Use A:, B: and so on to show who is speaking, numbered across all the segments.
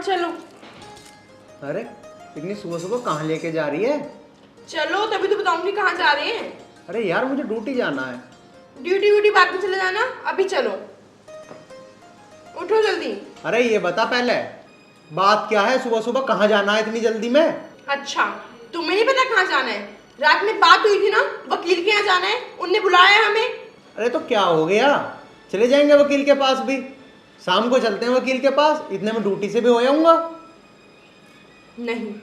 A: चलो।
B: अरे इतनी सुबह सुबह कहाँ लेके जा रही है?
A: चलो तभी तो बताऊंगी कहाँ जा रहे हैं।
B: अरे यार मुझे ड्यूटी जाना है।
A: ड्यूटी व्यूटी बाद में चले जाना, अभी चलो। उठो जल्दी।
B: अरे ये बता पहले, बात क्या है? सुबह सुबह कहाँ जाना है इतनी जल्दी में?
A: अच्छा, तुम्हें नहीं पता कहाँ जाना है? रात में बात हुई थी ना, वकील के यहाँ जाना है, उनने बुलाया है हमें।
B: अरे तो क्या हो गया, चले जाएंगे वकील के पास भी। शाम को चलते हैं वकील के पास, इतने में ड्यूटी से भी हो जाऊंगा।
A: नहीं,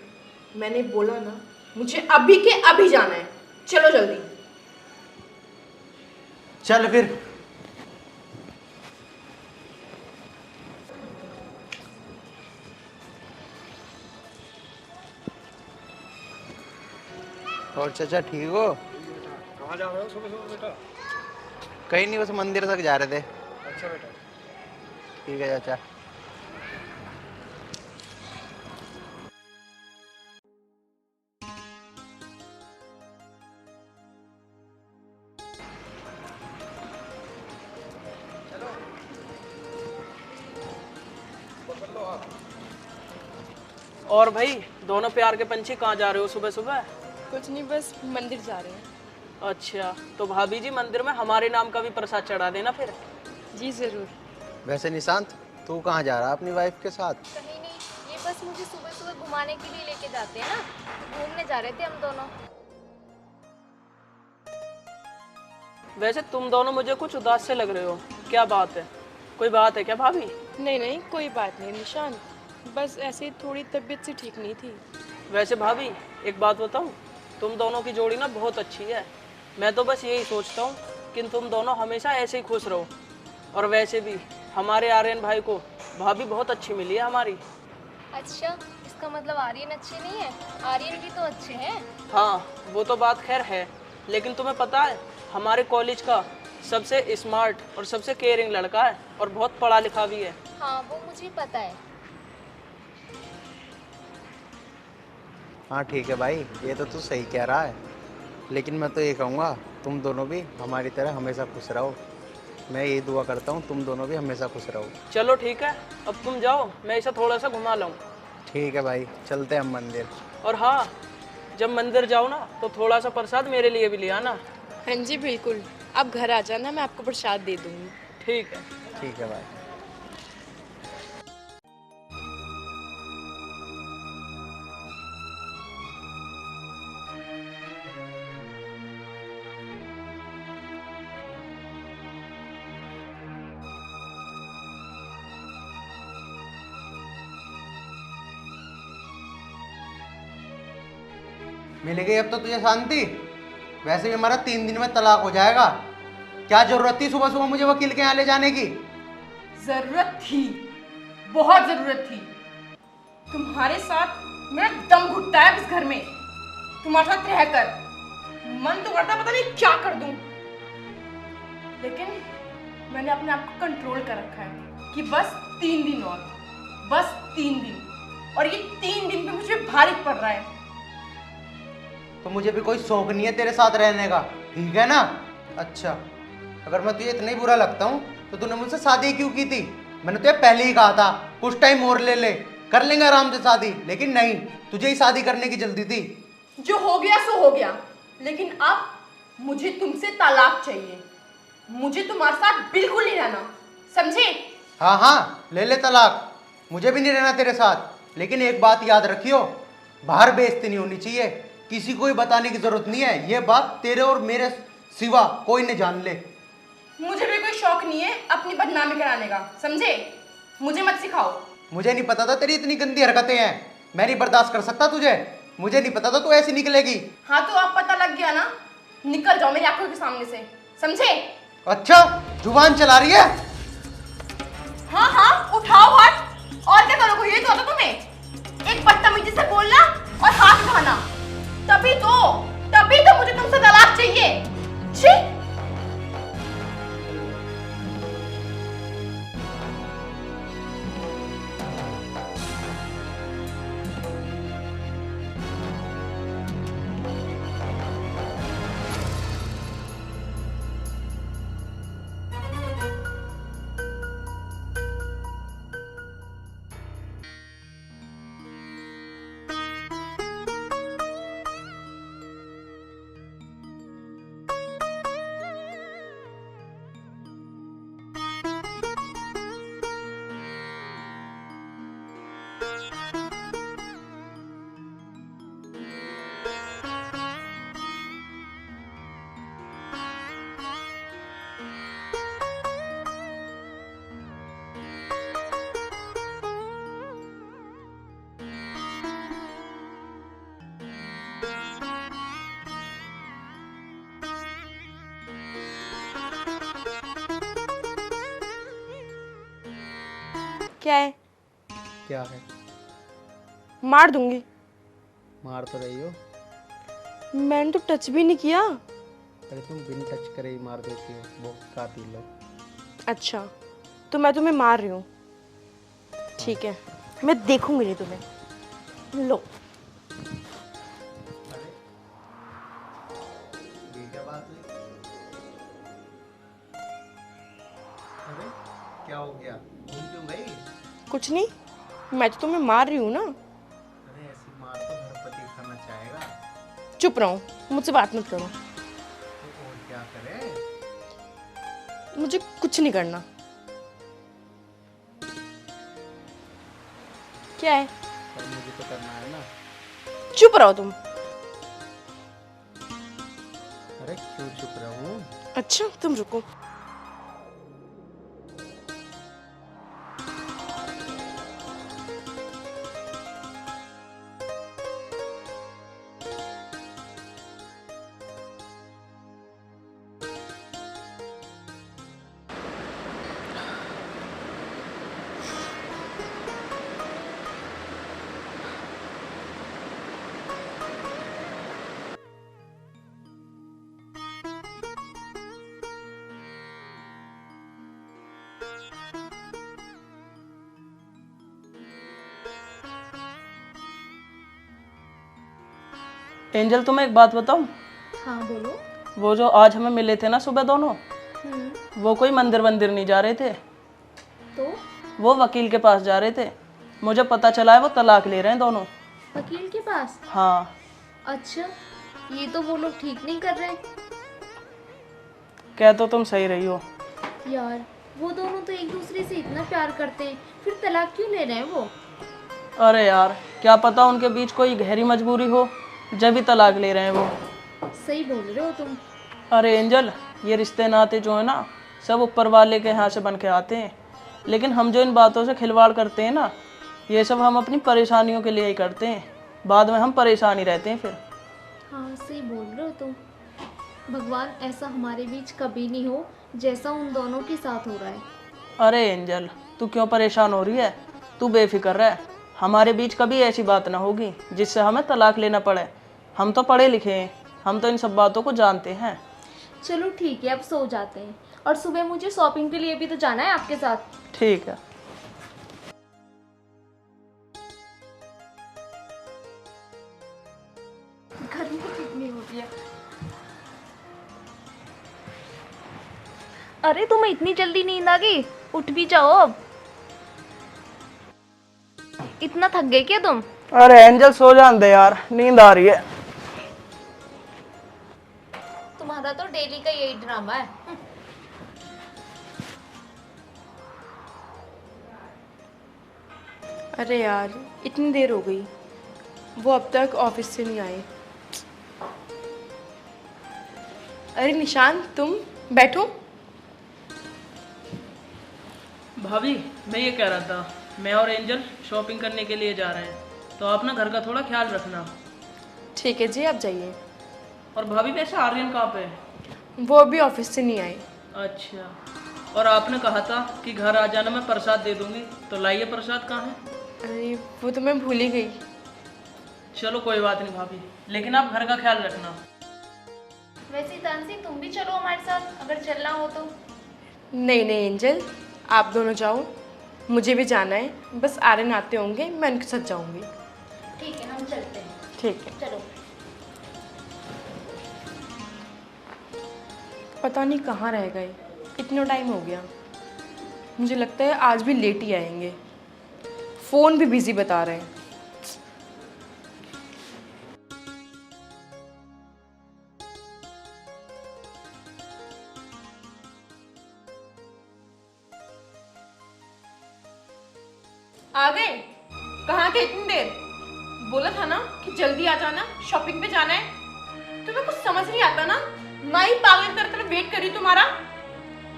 A: मैंने बोला ना, मुझे अभी के अभी जाना है। चलो जल्दी।
B: चल फिर। और चाचा ठीक हो?
C: कहाँ जा रहे हो सुबह सुबह बेटा?
B: कहीं नहीं, बस मंदिर तक जा रहे थे।
C: अच्छा बेटा।
B: ठीक है चाचा।
D: और भाई दोनों प्यार के पंछी कहाँ जा रहे हो सुबह सुबह?
A: कुछ नहीं, बस मंदिर जा रहे हैं।
D: अच्छा, तो भाभी जी मंदिर में हमारे नाम का भी प्रसाद चढ़ा देना फिर।
A: जी जरूर।
B: वैसे निशांत, तू कहाँ जा रहा है अपनी वाइफ के साथ?
E: कहीं नहीं, ये बस मुझे सुबह सुबह घुमाने के लिए लेके जाते हैं ना, तो घूमने जा रहे थे हम दोनों।
D: वैसे तुम दोनों मुझे कुछ उदास से लग रहे हो, क्या बात है? कोई बात है क्या भाभी?
A: नहीं नहीं, कोई बात नहीं निशांत, बस ऐसे थोड़ी तबीयत से ठीक नहीं थी।
D: वैसे भाभी एक बात बताऊं, तुम दोनों की जोड़ी ना बहुत अच्छी है। मैं तो बस यही सोचता हूँ कि तुम दोनों हमेशा ऐसे ही खुश रहो। और वैसे भी हमारे आर्यन भाई को भाभी बहुत अच्छी मिली है हमारी।
E: अच्छा, इसका मतलब आर्यन अच्छे नहीं है? आर्यन भी तो अच्छे हैं।
D: हाँ वो तो बात खैर है, लेकिन तुम्हें पता है हमारे कॉलेज का सबसे स्मार्ट और सबसे केयरिंग लड़का है और बहुत पढ़ा लिखा भी है।
E: हाँ वो मुझे पता है।
B: हाँ ठीक है भाई, ये तो तू सही कह रहा है, लेकिन मैं तो ये कहूँगा तुम दोनों भी हमारी तरह हमेशा खुश रहो। मैं ये दुआ करता हूँ तुम दोनों भी हमेशा खुश रहो।
D: चलो ठीक है, अब तुम जाओ, मैं इसे थोड़ा सा घुमा लाऊं।
B: ठीक है भाई, चलते हैं हम मंदिर।
D: और हाँ, जब मंदिर जाओ ना तो थोड़ा सा प्रसाद मेरे लिए भी ले आना।
A: हाँ जी बिल्कुल, आप घर आ जाना, मैं आपको प्रसाद दे दूंगी।
D: ठीक है।
B: ठीक है भाई। मिल गई अब तो तुझे शांति? वैसे भी हमारा 3 दिन में तलाक हो जाएगा। क्या जरूरत थी सुबह सुबह मुझे वकील के यहाँ ले जाने की?
A: जरूरत थी, बहुत जरूरत थी। तुम्हारे साथ मेरा दम घुटता है इस घर में। तुम्हारे साथ रहकर मन तो करता पता नहीं क्या कर दूं, लेकिन मैंने अपने आप को कंट्रोल कर रखा है कि बस 3 दिन और, बस 3 दिन, और ये 3 दिन पे मुझे भारी पड़ रहा है।
B: तो मुझे भी कोई शौक नहीं है तेरे साथ रहने का, ठीक है ना? अच्छा, अगर मैं तुझे इतना ही बुरा लगता हूँ तो तूने मुझसे शादी क्यों की थी? मैंने तुझे पहले ही कहा था कुछ टाइम और ले ले, कर लेंगे आराम से शादी, लेकिन नहीं, तुझे ही शादी करने की जल्दी थी।
A: जो हो गया सो हो गया, लेकिन अब मुझे तुमसे तलाक चाहिए। मुझे तुम्हारे साथ बिल्कुल नहीं रहना, समझे?
B: हाँ हाँ, ले ले तलाक, मुझे भी नहीं रहना तेरे साथ, लेकिन एक बात याद रखियो, बाहर बेइज्जती नहीं होनी चाहिए, किसी को भी बताने की जरूरत नहीं है। ये बात तेरे और मेरे सिवा कोई न जान ले।
A: मुझे भी कोई शौक नहीं है अपनी बदनामी कराने का, समझे? मुझे मत सिखाओ।
B: मुझे नहीं पता था तेरी इतनी गंदी हरकतें हैं, मैं नहीं बर्दाश्त कर सकता तुझे। मुझे नहीं पता था तू ऐसी निकलेगी।
A: हाँ तो अब पता लग गया ना, निकल जाओ मेरी आंखों के सामने से, समझे?
B: अच्छा, जुबान चला रही है?
A: हाँ हाँ, उठाओ हाथ। और क्या करोगे? ये तो आता तुम्हें, एक बदतमीजी से बोलना और हाथ उठाना। तभी तो मुझे तुमसे तलाक चाहिए। छी! क्या है?
B: क्या है?
A: मार दूंगी।
B: मार तो रही हो।
A: मैंने तो टच भी नहीं किया।
B: अरे तुम बिन टच करे ही मार देती हो, बहुत कातिल हो।
A: अच्छा, तो मैं तुम्हें मार रही हूँ। ठीक है, मैं देखूंगी नहीं तुम्हें। लो।
B: ये क्या बात हुई? अरे क्या हो गया? घूम क्यों गई?
A: कुछ नहीं, मैं तो तुम्हें मार रही हूँ ना।
B: अरे ऐसी मार तो हर पति खाना चाहेगा।
A: चुप रहो, मुझसे बात मत करो।
B: तो और क्या करे?
A: मुझे कुछ नहीं करना। क्या है?
B: पर मुझे तो करना है ना।
A: चुप रहो तुम।
B: अरे क्यों चुप रहूं?
A: अच्छा, तुम रुको।
D: एंजल, तुम्हें एक बात बताऊं?
E: हाँ बोलो।
D: वो जो आज हमें मिले थे ना सुबह दोनों, वो कोई मंदिर वंदिर नहीं जा रहे थे।
E: तो
D: वो वकील के पास जा रहे थे। मुझे पता चला है वो तलाक ले रहे हैं दोनों।
E: वकील के पास?
D: हाँ।
E: अच्छा, ये तो वो लोग ठीक नहीं कर रहे।
D: कह तो तुम सही रही हो।
E: यार, वो दोनों तो एक दूसरे से इतना प्यार करते हैं, फिर तलाक क्यों ले रहे हैं वो?
D: अरे यार, क्या पता उनके बीच कोई गहरी मजबूरी हो, जब भी तलाक ले रहे हैं वो।
E: सही बोल रहे हो तुम।
D: अरे एंजल, ये रिश्ते नाते जो है ना, सब ऊपर वाले के यहाँ से बन के आते हैं। लेकिन हम जो इन बातों से खिलवाड़ करते हैं ना, ये सब हम अपनी परेशानियों के लिए ही करते हैं। बाद में हम परेशान ही रहते हैं फिर।
E: हाँ, सही बोल रहे हो तुम। भगवान ऐसा हमारे बीच कभी नहीं हो जैसा उन दोनों के साथ हो रहा है।
D: अरे एंजल, तू क्यों परेशान हो रही है? तू बेफिक्र रह। हमारे बीच कभी ऐसी बात ना होगी जिससे हमें तलाक लेना पड़े। हम तो पढ़े लिखे हैं, हम तो इन सब बातों को जानते हैं।
E: चलो ठीक है, अब सो जाते हैं। और सुबह मुझे शॉपिंग के लिए भी तो जाना है आपके साथ।
D: ठीक है।
E: गर्मी कितनी हो रही है। अरे तुम्हें इतनी जल्दी नींद आ गई? उठ भी जाओ अब। इतना थक गए क्या तुम?
D: अरे एंजल, सो जान दे यार, नींद आ रही है।
E: तुम्हारा तो डेली का यही ड्रामा है।
A: अरे यार, इतनी देर हो गई, वो अब तक ऑफिस से नहीं आए। अरे निशान, तुम बैठो।
D: भाभी, मैं ये कह रहा था, मैं और एंजल शॉपिंग करने के लिए जा रहे हैं, तो आप ना घर का थोड़ा ख्याल रखना।
A: ठीक है जी, आप जाइए।
D: और भाभी, वैसे आर्यन कहाँ पे है?
A: वो अभी ऑफिस से नहीं आए।
D: अच्छा, और आपने कहा था कि घर आ जाना, मैं प्रसाद दे दूंगी, तो लाइए प्रसाद कहाँ है?
A: अरे वो तो मैं भूल ही गई।
D: चलो कोई बात नहीं भाभी, लेकिन आप घर का ख्याल रखना।
E: वैसे तानसी, तुम भी चलो हमारे साथ अगर चलना हो तो।
A: नहीं नहीं एंजल, आप दोनों जाओ, मुझे भी जाना है। बस आर्यन आते होंगे, मैं उनके साथ जाऊंगी।
E: ठीक है, हम चलते हैं।
A: ठीक है।
E: चलो।
A: पता नहीं कहाँ रह गए, इतना टाइम हो गया। मुझे लगता है आज भी लेट ही आएंगे। फ़ोन भी बिजी बता रहे हैं। आ गए? कहाँ थे इतनी देर? बोला था ना कि जल्दी आ जाना, शॉपिंग पे जाना है। तुम्हें कुछ समझ नहीं आता ना? मैं ही पागल की तरह वेट कर रही हूँ तुम्हारा।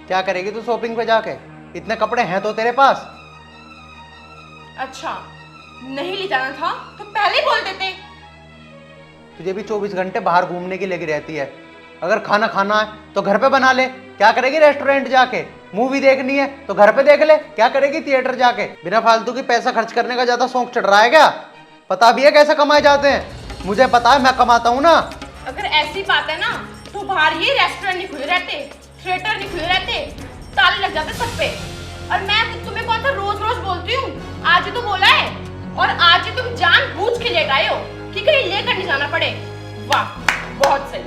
B: क्या करेगी तू शॉपिंग पे जाके? इतने कपड़े हैं तो तेरे पास।
A: अच्छा, नहीं ले जाना था तो पहले ही बोल देते।
B: तुझे भी 24 घंटे बाहर घूमने की लगी रहती है। अगर खाना खाना है तो घर पे बना ले। क्या करेगी रेस्टोरेंट जाके? मूवी देखनी है तो घर पे देख ले, क्या करेगी थिएटर जाके? बिना फालतू की पैसा खर्च करने का ज्यादा शौक चढ़ रहा है क्या? पता भी है कैसे कमाए जाते हैं? मुझे पता है, मैं कमाता हूँ ना।
A: अगर ऐसी बात है ना तो बाहर ये रेस्टोरेंट नहीं खुले रहते, थिएटर नहीं खुले रहते, ताले लग जाते सब पे। और मैं तुम्हें कौन सा रोज रोज बोलती हूँ, आज ही तो बोला है। और आज ही तुम जानबूझ के लेट आए हो कि कहीं लेकर नहीं जाना पड़े। वाह, बहुत सही।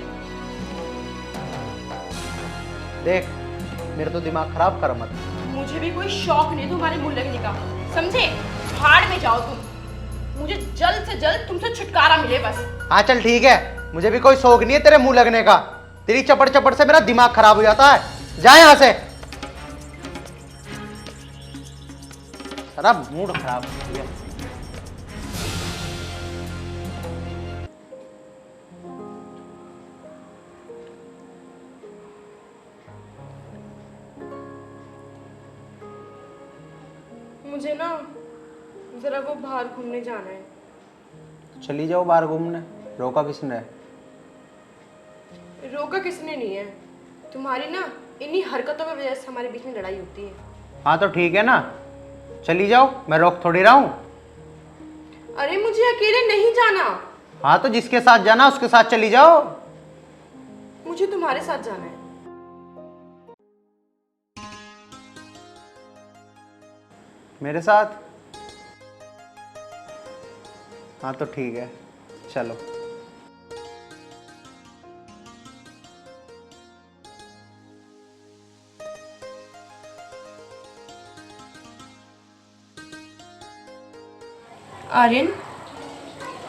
B: देख, मेरा तो दिमाग खराब कर मत।
A: मुझे भी कोई शौक नहीं तुम्हारे मुंह लगने का, समझे? भाड़ में जाओ तुम, मुझे जल्द से जल्द तुमसे छुटकारा मिले बस।
B: हाँ चल ठीक है, मुझे भी कोई शौक नहीं है तेरे मुंह लगने का। तेरी चपड़ चपड़ से मेरा दिमाग खराब हो जाता है। जा यहां से। सारा मूड खराब हो गया।
A: मुझे ना जरा वो बाहर घूमने जाना है।
B: चली जाओ बाहर घूमने, रोका किसने?
A: रोका किसने नहीं है, तुम्हारी ना इन्हीं हरकतों की वजह से हमारे बीच में लड़ाई होती है।
B: हाँ तो ठीक है ना, चली जाओ, मैं रोक थोड़ी रहा हूँ।
A: अरे मुझे अकेले नहीं जाना।
B: हाँ तो जिसके साथ जाना उसके साथ चली जाओ।
A: मुझे तुम्हारे साथ जाना है।
B: मेरे साथ? हाँ तो ठीक है, चलो।
A: आर्यन,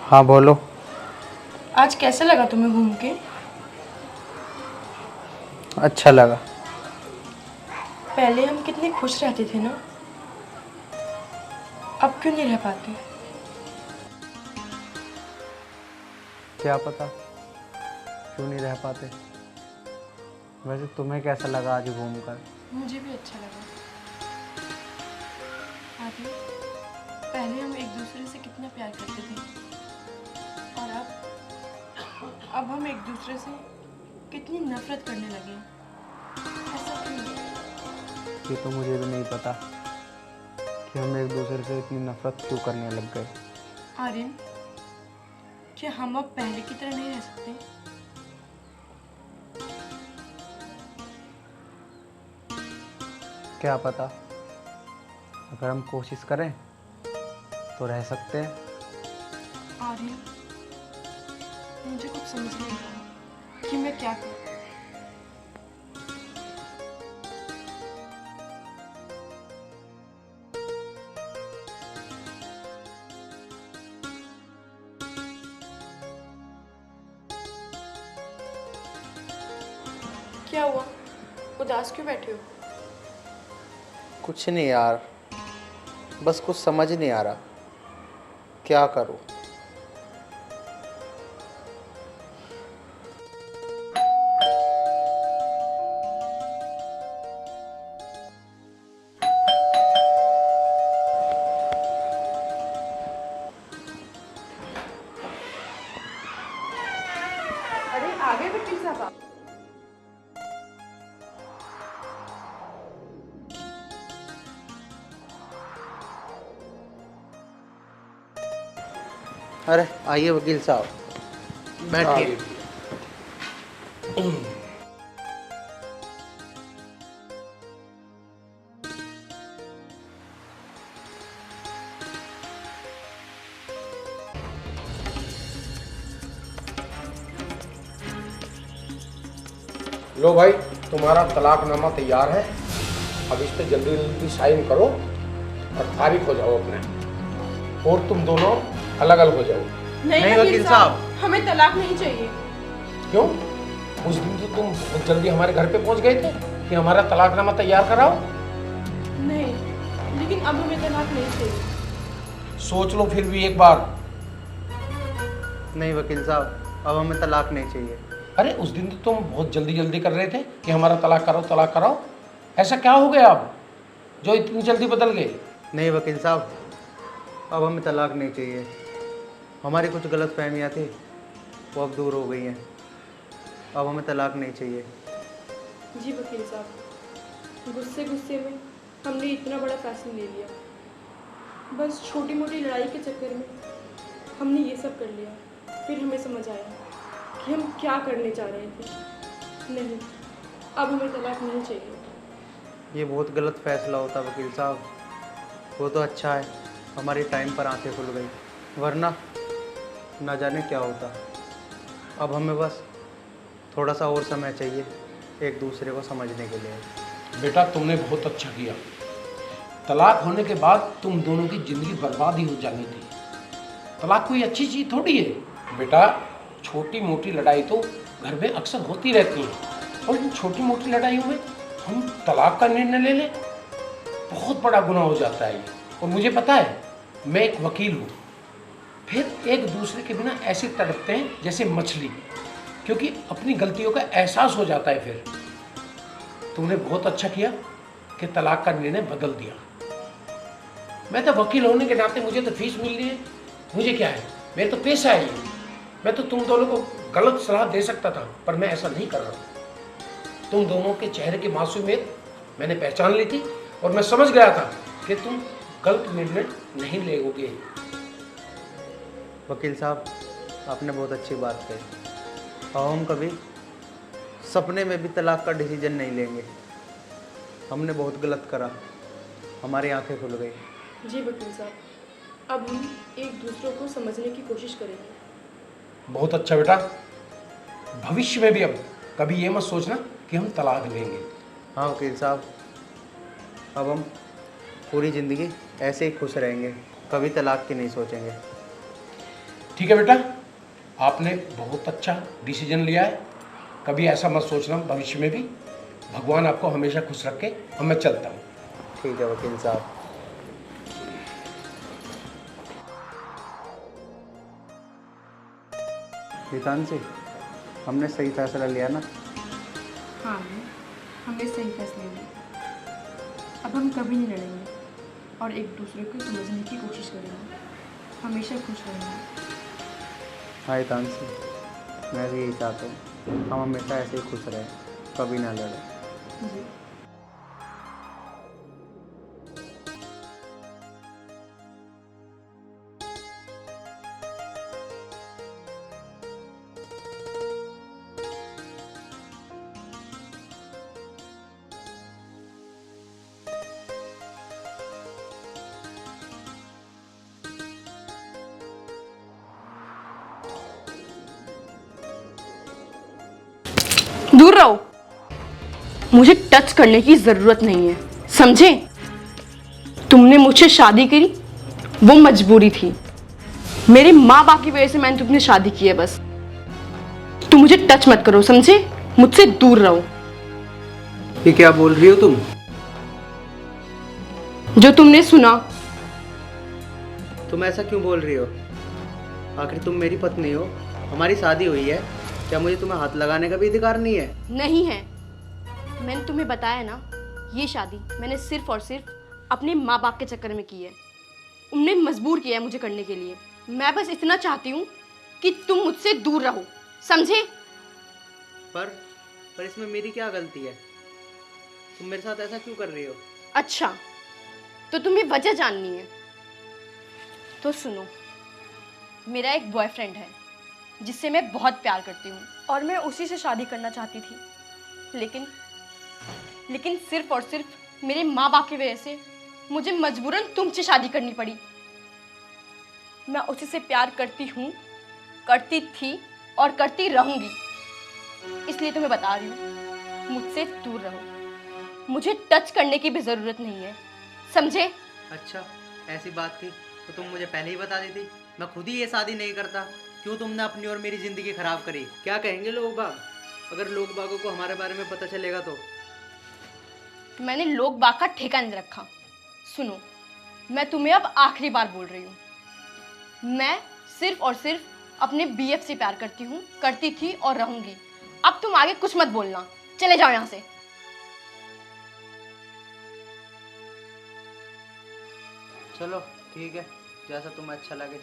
B: हाँ बोलो।
A: आज कैसा लगा तुम्हें घूम के?
B: अच्छा लगा।
A: पहले हम कितने खुश रहते थे ना, अब क्यों नहीं रह पाते?
B: क्या पता क्यों नहीं रह पाते। वैसे तुम्हें कैसा लगा आज घूमकर?
A: मुझे भी अच्छा लगा। आर्यन, पहले हम एक दूसरे से कितना प्यार करते थे, और अब हम एक दूसरे से कितनी नफरत करने लगे। ऐसा क्यों?
B: ये तो मुझे भी नहीं पता कि हम एक दूसरे से इतनी नफरत क्यों करने लग गए।
A: आर्यन, क्या हम अब पहले की तरह नहीं रह सकते?
B: क्या पता, अगर हम कोशिश करें तो रह सकते हैं।
A: आर्यन, मुझे कुछ समझ नहीं आ रहा कि मैं क्या करूं। क्या हुआ, उदास क्यों बैठे हो?
B: कुछ नहीं यार, बस कुछ समझ नहीं आ रहा क्या करूं।
A: अरे आगे वकील साहब आप।
B: अरे आइए वकील साहब, बैठिए।
C: लो भाई, तुम्हारा तलाकनामा तैयार है। अब इस पे जल्दी जल्दी साइन करो और फारिग हो जाओ अपने, और तुम दोनों अलग अलग हो जाओ।
B: नहीं वकील साहब,
A: हमें तलाक नहीं चाहिए।
C: क्यों? उस दिन तो तुम बहुत जल्दी हमारे घर पे पहुंच गए थे कि हमारा तलाकनामा तैयार कराओ।
A: नहीं, लेकिन अब हमें तलाक नहीं चाहिए।
C: सोच लो फिर भी एक बार।
B: नहीं वकील साहब, अब हमें तलाक नहीं चाहिए।
C: अरे उस दिन तो तुम बहुत जल्दी जल्दी कर रहे थे कि हमारा तलाक कराओ तलाक कराओ। ऐसा क्या हो गया अब जो इतनी जल्दी बदल गए?
B: नहीं वकील साहब, अब हमें तलाक नहीं चाहिए। हमारी कुछ गलत फहमियाँ थी, वो अब दूर हो गई हैं। अब हमें तलाक नहीं चाहिए।
A: जी वकील साहब, गुस्से गुस्से में हमने इतना बड़ा फैसला ले लिया। बस छोटी मोटी लड़ाई के चक्कर में हमने ये सब कर लिया। फिर हमें समझ आया कि हम क्या करने जा रहे थे। नहीं, अब हमें तलाक नहीं चाहिए।
B: ये बहुत गलत फैसला होता वकील साहब। वो तो अच्छा है हमारी टाइम पर आंखें खुल गई, वरना ना जाने क्या होता। अब हमें बस थोड़ा सा और समय चाहिए एक दूसरे को समझने के लिए।
C: बेटा तुमने बहुत अच्छा किया। तलाक होने के बाद तुम दोनों की ज़िंदगी बर्बाद ही हो जानी थी। तलाक कोई अच्छी चीज़ थोड़ी है बेटा। छोटी मोटी लड़ाई तो घर में अक्सर होती रहती है, और इन छोटी मोटी लड़ाइयों में हम तलाक का निर्णय ले लें, बहुत बड़ा गुनाह हो जाता है ये। और मुझे पता है, मैं एक वकील हूँ। फिर एक दूसरे के बिना ऐसे तड़पते हैं जैसे मछली, क्योंकि अपनी गलतियों का एहसास हो जाता है। फिर तुमने बहुत अच्छा किया कि तलाक का निर्णय बदल दिया। मैं तो वकील होने के नाते मुझे तो फीस मिल रही है, मुझे क्या है, मेरे तो पेशा है ये। मैं तो तुम दोनों को गलत सलाह दे सकता था, पर मैं ऐसा नहीं कर रहा। तुम दोनों के चेहरे की मासूमियत मैंने पहचान ली थी, और मैं समझ गया था कि तुम गलत निर्णय नहीं लेोगे।
B: वकील साहब आपने बहुत अच्छी बात कही, और हम कभी सपने में भी तलाक का डिसीजन नहीं लेंगे। हमने बहुत गलत करा, हमारी आंखें खुल गई।
A: जी वकील साहब, अब हम एक दूसरे को समझने की कोशिश करेंगे।
C: बहुत अच्छा बेटा। भविष्य में भी अब कभी ये मत सोचना कि हम तलाक लेंगे।
B: हाँ वकील साहब, अब हम पूरी ज़िंदगी ऐसे ही खुश रहेंगे, कभी तलाक की नहीं सोचेंगे।
C: ठीक है बेटा, आपने बहुत अच्छा डिसीजन लिया है। कभी ऐसा मत सोचना भविष्य में भी। भगवान आपको हमेशा खुश रखे। और मैं चलता हूँ।
B: ठीक है वकील साहब। हितांशी, हमने सही फैसला लिया ना?
A: हाँ, हमने सही फैसले लिए। अब हम कभी नहीं लड़ेंगे और एक दूसरे को समझने की कोशिश करेंगे। हमेशा खुश रहेंगे।
B: हाँ हितांशी, मैं भी यही चाहता हूँ, हम हमेशा ऐसे ही खुश रहें, कभी ना लड़ें।
A: जी। दूर रहो, मुझे टच करने की जरूरत नहीं है, समझे? तुमने मुझसे शादी करी, वो मजबूरी थी। मेरे माँ बाप की वजह से मैंने तुमसे शादी की है। बस तुम मुझे टच मत करो, समझे? मुझसे दूर रहो।
B: ये क्या बोल रही हो तुम?
A: जो तुमने सुना।
B: तुम ऐसा क्यों बोल रही हो? आखिर तुम मेरी पत्नी हो, हमारी शादी हुई है, क्या मुझे तुम्हें हाथ लगाने का भी अधिकार नहीं है?
A: नहीं है। मैंने तुम्हें बताया ना, ये शादी मैंने सिर्फ और सिर्फ अपने माँ बाप के चक्कर में की है। उन्हें मजबूर किया है मुझे करने के लिए। मैं बस इतना चाहती हूँ कि तुम मुझसे दूर रहो, समझे?
B: पर इसमें मेरी क्या गलती है? तुम मेरे साथ ऐसा क्यों कर रही हो?
A: अच्छा, तो तुम्हें वजह जाननी है तो सुनो। मेरा एक बॉयफ्रेंड है जिससे मैं बहुत प्यार करती हूँ, और मैं उसी से शादी करना चाहती थी। लेकिन सिर्फ और सिर्फ मेरे माँ बाप की वजह से मुझे मजबूरन तुमसे शादी करनी पड़ी। मैं उसी से प्यार करती हूँ, करती थी और करती रहूंगी। इसलिए तुम्हें बता रही हूँ, मुझसे दूर रहो। मुझे टच करने की भी जरूरत नहीं है, समझे?
B: अच्छा, ऐसी बात थी तो तुम मुझे पहले ही बता देती, मैं खुद ही ये शादी नहीं करता। क्यों तुमने अपनी और मेरी ज़िंदगी खराब करी? क्या कहेंगे लोग बाग अगर लोग बागों को हमारे बारे में पता चलेगा तो?
A: मैंने लोग बाग का ठेका नहीं रखा। सुनो, मैं तुम्हें अब आखिरी बार बोल रही हूँ, मैं सिर्फ और सिर्फ अपने बीएफ से प्यार करती हूँ, करती थी और रहूंगी। अब तुम आगे कुछ मत बोलना, चले जाओ यहाँ से।
B: चलो ठीक है, जैसा तुम्हें अच्छा लगे।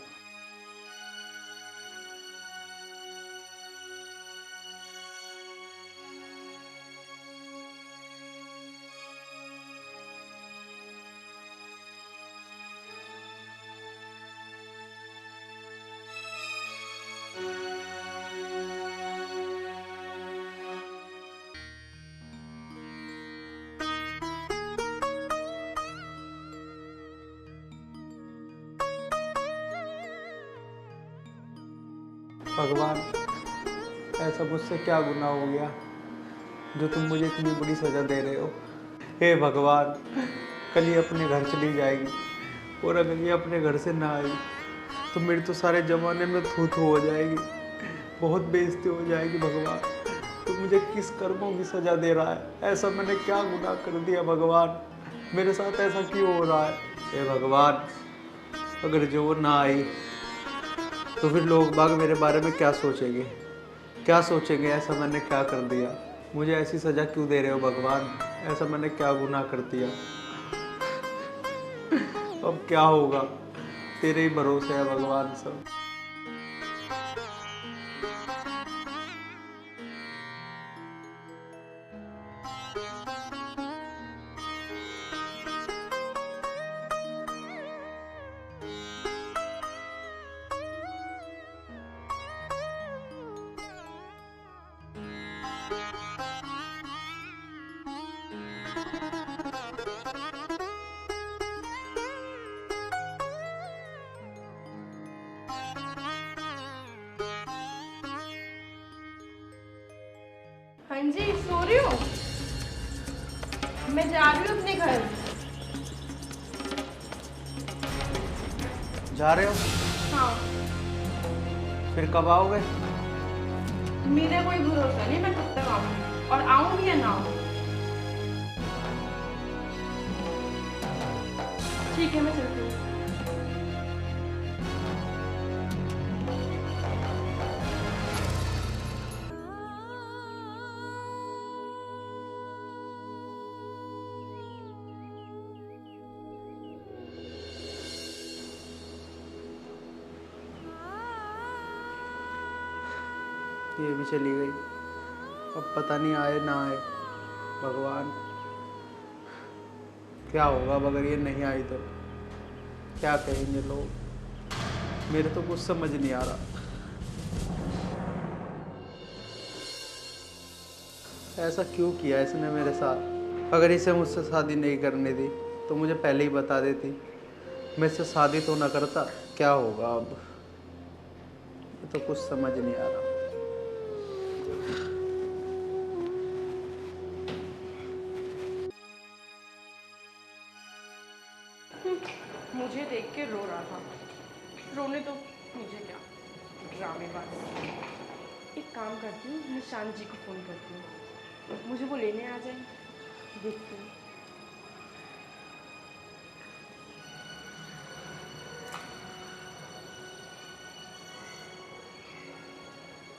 F: भगवान, ऐसा मुझसे क्या गुनाह हो गया जो तुम मुझे इतनी बड़ी सज़ा दे रहे हो। हे भगवान, कल ये अपने घर चली जाएगी और अगर ये अपने घर से ना आई तो मेरी तो सारे ज़माने में थू थू हो जाएगी, बहुत बेइज्जती हो जाएगी। भगवान, तो मुझे किस कर्मों की सज़ा दे रहा है? ऐसा मैंने क्या गुनाह कर दिया भगवान? मेरे साथ ऐसा क्यों हो रहा है? हे भगवान, अगर जो वो ना आई तो फिर लोग बाग मेरे बारे में क्या सोचेंगे, क्या सोचेंगे? ऐसा मैंने क्या कर दिया? मुझे ऐसी सज़ा क्यों दे रहे हो भगवान? ऐसा मैंने क्या गुनाह कर दिया? अब क्या होगा? तेरे ही भरोसे है भगवान सब।
A: हाँ जी, सो रही हूँ। मैं जा रही हूँ अपने घर।
B: जा रहे हो?
A: हाँ,
B: फिर कब आओगे?
A: मेरा कोई भरोसा नहीं मैं कब तक आऊँ, और आऊँ या ना आऊँ। ठीक है, मैं चलती हूँ।
F: ये भी चली गई, अब पता नहीं आए ना आए। भगवान, क्या होगा अब अगर ये नहीं आई तो? क्या कहेंगे लोग? मेरे तो कुछ समझ नहीं आ रहा। ऐसा क्यों किया इसने मेरे साथ? अगर इसे मुझसे शादी नहीं करने दी तो मुझे पहले ही बता देती, मैं इससे शादी तो ना करता। क्या होगा अब? ये तो कुछ समझ नहीं आ रहा।
A: मुझे देख के रो रहा था। रोने तो मुझे क्या, ड्रामेबाज। एक काम करती हूँ, निशांत जी को फ़ोन करती हूँ, मुझे वो लेने आ जाए। देखती हूँ।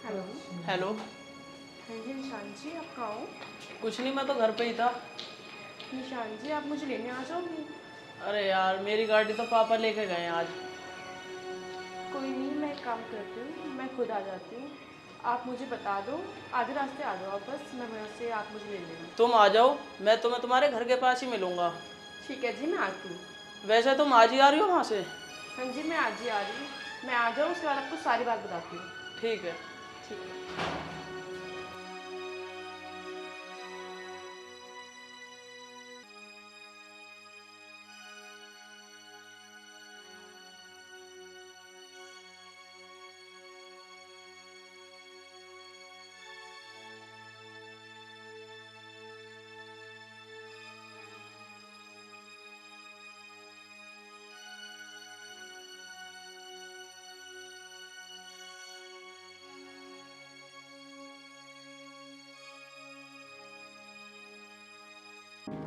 A: हेलो।
D: हेलो।
A: हाँ जी निशांत जी, आप कहाँ हो?
D: कुछ नहीं, मैं तो घर पे ही था।
A: निशांत जी, आप मुझे लेने आ जाओगे?
D: अरे यार, मेरी गाड़ी तो पापा लेके गए हैं आज।
A: कोई नहीं, मैं एक काम करती हूँ, मैं खुद आ जाती हूँ। आप मुझे बता दो, आधे रास्ते आ जाओ आप, बस मैं वहाँ से, आप मुझे ले लेना।
D: तुम आ जाओ, मैं तुम्हें तुम्हारे घर के पास ही मिलूंगा।
A: ठीक है जी, मैं आती हूँ।
D: वैसे तुम आज ही आ रही हो वहाँ से?
A: हाँ जी, मैं आज ही आ रही हूँ। मैं आ जाऊँ, उसके बाद आपको सारी बात बताती हूँ।
D: ठीक है।
A: ठीक है।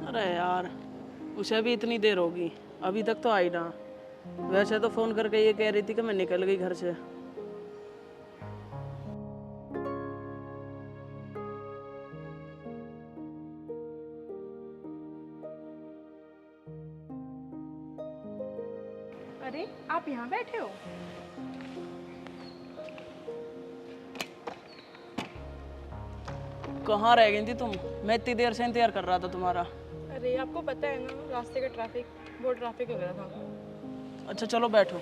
D: अरे यार, उसे भी इतनी देर होगी, अभी तक तो आई ना। वैसे तो फ़ोन करके ये कह रही थी कि मैं निकल गई घर से।
A: अरे, आप यहाँ बैठे हो?
D: कहाँ रह गई थी तुम? मैं इतनी देर से इंतजार कर रहा था तुम्हारा।
A: अरे, आपको पता है ना, रास्ते का ट्रैफिक, बहुत ट्रैफिक हो गया था।
D: अच्छा चलो बैठो।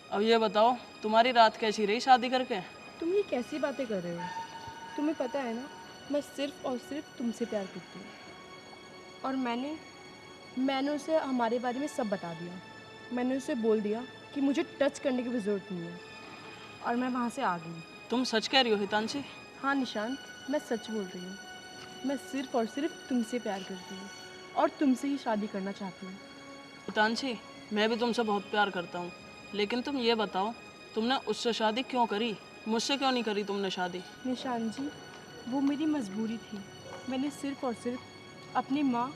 D: अब ये बताओ, तुम्हारी रात कैसी रही शादी करके?
A: तुम ये कैसी बातें कर रहे हो? तुम्हें पता है ना, मैं सिर्फ और सिर्फ तुमसे प्यार करती हूँ। और मैंने मैंने उसे हमारे बारे में सब बता दिया। मैंने उसे बोल दिया कि मुझे टच करने की भी ज़रूरत नहीं है, और मैं वहाँ से आ गई।
D: तुम सच कह रही हो हितांशी?
A: हाँ निशांत, मैं सच बोल रही हूँ। मैं सिर्फ और सिर्फ तुमसे प्यार करती हूँ और तुमसे ही शादी करना चाहती हूँ।
D: हितांशी, मैं भी तुमसे बहुत प्यार करता हूँ, लेकिन तुम ये बताओ, तुमने उससे शादी क्यों करी? मुझसे क्यों नहीं करी तुमने शादी?
A: निशांत जी, वो मेरी मजबूरी थी। मैंने सिर्फ और सिर्फ अपनी माँ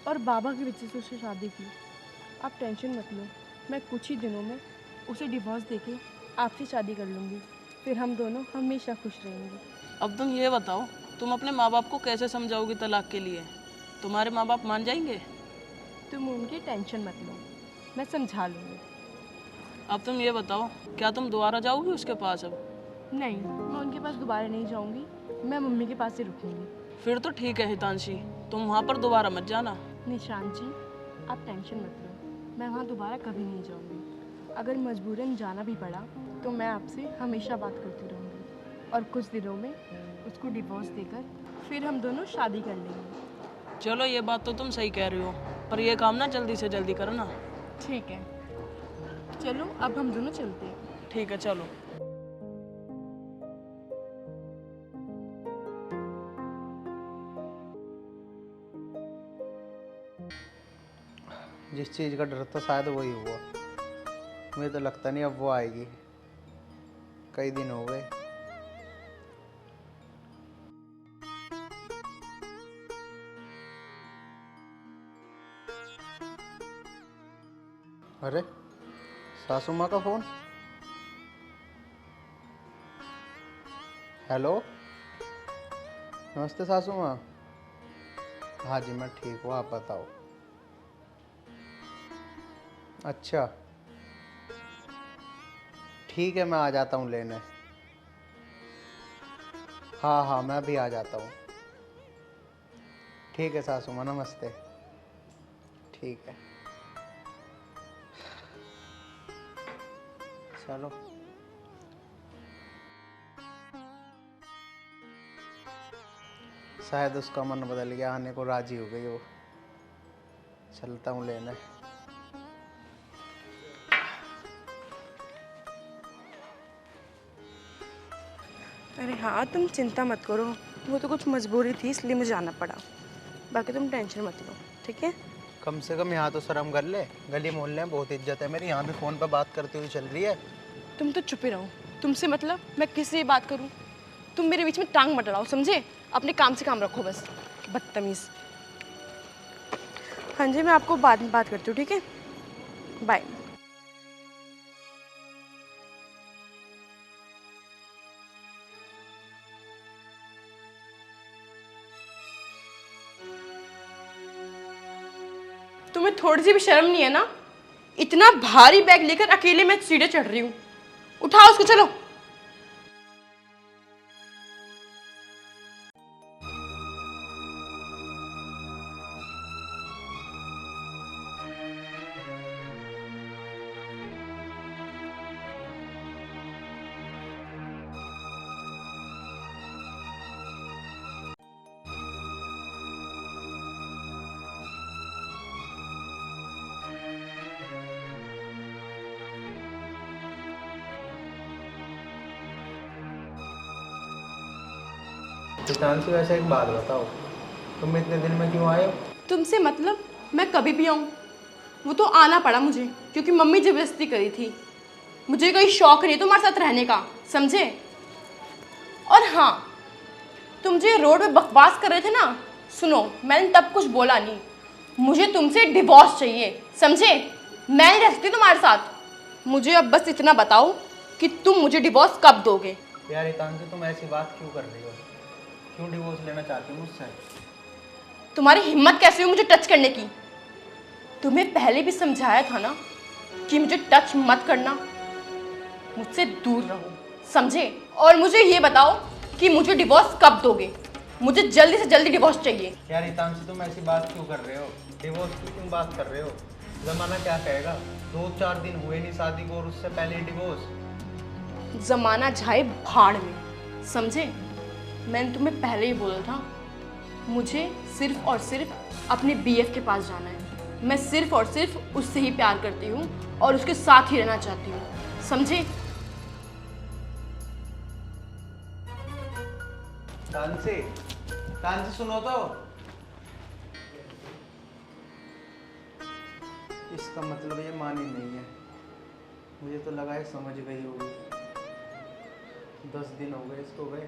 A: और बाबा की वजह से उससे शादी की। आप टेंशन मत लो, मैं कुछ ही दिनों में उसे डिवोर्स देके आपसे शादी कर लूँगी। फिर हम दोनों हमेशा खुश रहेंगे।
D: अब तुम ये बताओ, तुम अपने माँ बाप को कैसे समझाओगी तलाक के लिए? तुम्हारे माँ बाप मान जाएंगे?
A: तुम उनकी टेंशन मत लो, मैं समझा लूँगी।
D: अब तुम ये बताओ, क्या तुम दोबारा जाओगी उसके पास अब?
A: नहीं, मैं उनके पास दोबारा नहीं जाऊँगी, मैं मम्मी के पास ही रुकूँगी।
D: फिर तो ठीक है हितांशी, तुम वहाँ पर दोबारा मत जाना।
A: निशांत जी, आप टेंशन मत लो, मैं वहाँ दोबारा कभी नहीं जाऊँगी। अगर मजबूरन जाना भी पड़ा तो मैं आपसे हमेशा बात करती रहूँगी, और कुछ दिनों में उसको डिवोर्स देकर फिर हम दोनों शादी कर लेंगे।
D: चलो ये बात तो तुम सही कह रही हो, पर ये काम ना जल्दी से जल्दी करना।
A: ठीक है, चलो अब हम दोनों चलते हैं।
D: ठीक है, चलो।
B: जिस चीज़ का डर था शायद वही हुआ। मुझे तो लगता नहीं अब वो आएगी, कई दिन हो गए। अरे सासू माँ का फोन। हेलो, नमस्ते सासू माँ। हाँ जी मैं ठीक हूँ, आप बताओ। अच्छा ठीक है, मैं आ जाता हूँ लेने। हाँ हाँ मैं भी आ जाता हूँ। ठीक है सासू माँ, नमस्ते। ठीक है, चलो। शायद उसका मन बदल गया, आने को राजी हो गई वो। चलता हूँ लेने।
A: अरे हाँ, तुम चिंता मत करो, वो तो कुछ मजबूरी थी इसलिए मुझे जाना पड़ा। बाकी तुम टेंशन मत लो, ठीक है?
B: कम से कम यहाँ तो शर्म कर ले, गली मोहल्ले में बहुत इज्जत है मेरी, यहाँ भी फ़ोन पे बात करती हुई चल रही है।
A: तुम तो चुप ही रहो, तुमसे मतलब मैं किससे बात करूं? तुम मेरे बीच में टांग मत अड़ाओ, समझे? अपने काम से काम रखो बस, बदतमीज। हाँ जी, मैं आपको बाद में बात करती हूँ, ठीक है? बाय। तुम्हें थोड़ी सी भी शर्म नहीं है ना? इतना भारी बैग लेकर अकेले मैं सीढ़ी चढ़ रही हूँ। उठाओ उसको, चलो।
B: हितांशी वैसे एक बात बताओ, तुम इतने दिन में क्यों आए हो?
A: तुमसे मतलब मैं कभी भी आऊँ? वो तो आना पड़ा मुझे क्योंकि मम्मी जबरदस्ती करी थी। मुझे कोई शौक नहीं तुम्हारे साथ रहने का, समझे? और हाँ, तुम जो रोड पे बकवास कर रहे थे ना, सुनो, मैंने तब कुछ बोला नहीं। मुझे तुमसे डिवोर्स चाहिए, समझे? मैं नहीं रह सकती तुम्हारे साथ। मुझे अब बस इतना बताओ कि तुम मुझे डिवोर्स कब दोगे?
B: यार हितांशी, तुम ऐसी बात क्यों कर रही हो? क्यों डिवोर्स लेना चाहती हो मुझसे?
A: तुम्हारी हिम्मत कैसे हुई मुझे टच करने की? तुम्हें पहले भी समझाया था ना कि मुझे टच मत करना, मुझसे दूर रहो, समझे? और मुझे ये बताओ कि मुझे डिवोर्स कब दोगे? मुझे जल्दी से जल्दी डिवोर्स चाहिए।
B: यार हितांशी, तुम ऐसी बात क्यों कर रहे हो? डिवोर्स की क्यों बात कर रहे हो? जमाना क्या कहेगा? 2-4 दिन हुए नहीं शादी को और उससे पहले ही डिवोर्स।
A: जमाना जाए भाड़ में, समझे? मैंने तुम्हें पहले ही बोला था, मुझे सिर्फ और सिर्फ अपने बीएफ के पास जाना है। मैं सिर्फ और सिर्फ उससे ही प्यार करती हूँ और उसके साथ ही रहना चाहती हूँ, समझे?
B: तानसी सुनो तो।
F: इसका मतलब ये मानी नहीं है। मुझे तो लगा है समझ गई होगी। 10 दिन हो गए इसको गए,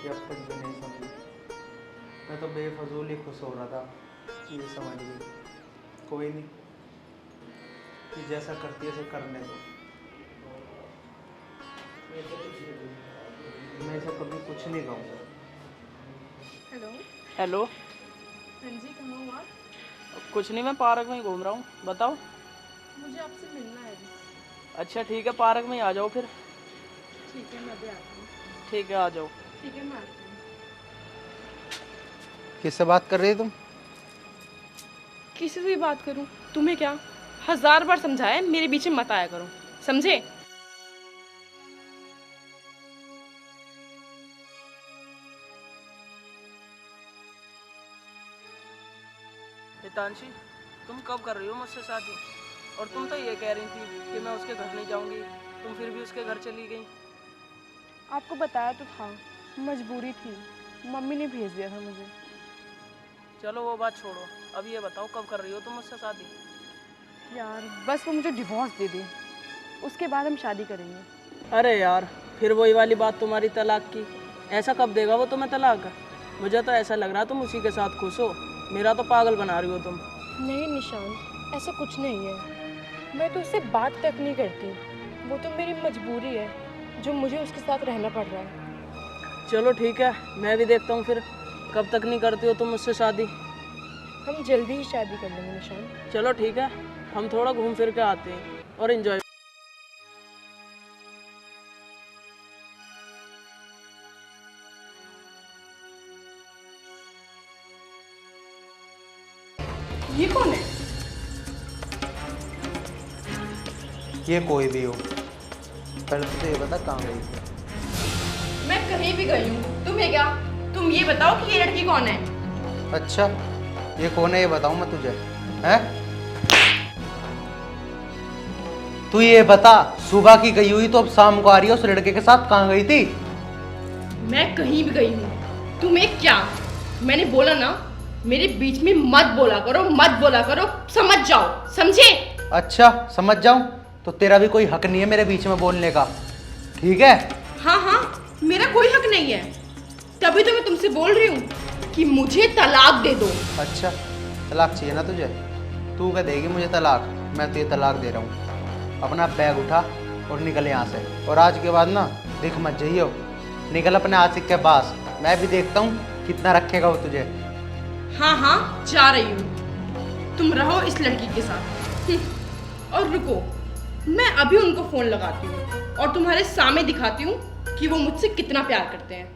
F: ये अब तक भी नहीं समझी। मैं तो बेफजूल ही खुश हो रहा था कि ये समझ गई। कोई नहीं, कि जैसा करती है उसे करने दो। मैं इसे कभी कुछ नहीं कहूँगा।
A: हेलो।
D: हेलो।
A: हाँ जी, कहाँ हो आप?
D: कुछ नहीं, मैं पार्क में ही घूम रहा हूँ, बताओ।
A: मुझे आपसे मिलना है।
D: अच्छा ठीक है, पार्क में ही आ जाओ फिर।
A: ठीक है, मैं भी आती हूँ।
D: ठीक है, आ जाओ।
A: ठीक है, मैं आती हूँ।
B: किससे बात कर रही है तुम?
A: किसी से भी बात करूं? तुम्हें क्या 1000 बार समझाया है, मेरे बीच में मत आया करो, समझे?
D: हितांशी, तुम कब कर रही हो मुझसे शादी? और तुम तो ये कह रही थी कि मैं उसके घर नहीं जाऊंगी, तुम फिर भी उसके घर चली गई।
A: आपको बताया तो था, मजबूरी थी, मम्मी ने भेज दिया था मुझे।
D: चलो वो बात छोड़ो, अब ये बताओ कब कर रही हो तुम मुझसे शादी?
A: यार बस वो मुझे डिवोर्स दे दे, उसके बाद हम शादी करेंगे।
D: अरे यार, फिर वही वाली बात तुम्हारी तलाक की। ऐसा कब देगा वो तुम्हें तलाक? मुझे तो ऐसा लग रहा तुम उसी के साथ खुश हो, मेरा तो पागल बना रही हो तुम।
A: नहीं निशान, ऐसा कुछ नहीं है, मैं तो उससे बात तक नहीं करती। वो तो मेरी मजबूरी है जो मुझे उसके साथ रहना पड़ रहा है।
D: चलो ठीक है, मैं भी देखता हूँ फिर कब तक नहीं करती हो तुम मुझसे शादी।
A: हम जल्दी ही शादी कर लेंगे निशान।
D: चलो ठीक है, हम थोड़ा घूम फिर के आते हैं और एंजॉय।
A: ये कौन है?
B: ये कोई भी हो, पहले तो ये बता कहाँ गई थी?
A: मैं कहीं भी गई हूँ, तुम्हें क्या? तुम ये बताओ कि ये लड़की कौन है?
B: अच्छा, ये कौन है ये बताऊं मैं तुझे? हैं? तू ये बता, सुबह की गई हुई तो अब शाम को आ रही है, उस लड़के के साथ कहाँ गई थी?
A: मैं कहीं भी गई हूँ, तुम्हें क्या? मैंने बोला ना, मेरे बीच में मत बोला करो, मत बोला करो, समझ जाओ, समझे?
B: अच्छा समझ जाऊं, तो तेरा भी कोई हक नहीं है मेरे बीच में बोलने का, ठीक है?
A: हाँ हाँ, मेरा कोई हक नहीं है, तभी तो मैं तुमसे बोल रही हूँ कि मुझे तलाक दे दो।
B: अच्छा, तलाक चाहिए ना तुझे? तू क्या देगी मुझे तलाक? मैं तुझे तलाक दे रहा हूँ। अपना बैग उठा और निकल यहाँ से, और आज के बाद ना दिख मत जाइयो, निकल अपने आशिक के पास। मैं भी देखता हूँ कितना रखेगा वो तुझे।
A: हाँ हाँ, जा रही हूँ, तुम रहो इस लड़की के साथ। और रुको, मैं अभी उनको फोन लगाती हूँ और तुम्हारे सामने दिखाती हूँ कि वो मुझसे कितना प्यार करते हैं।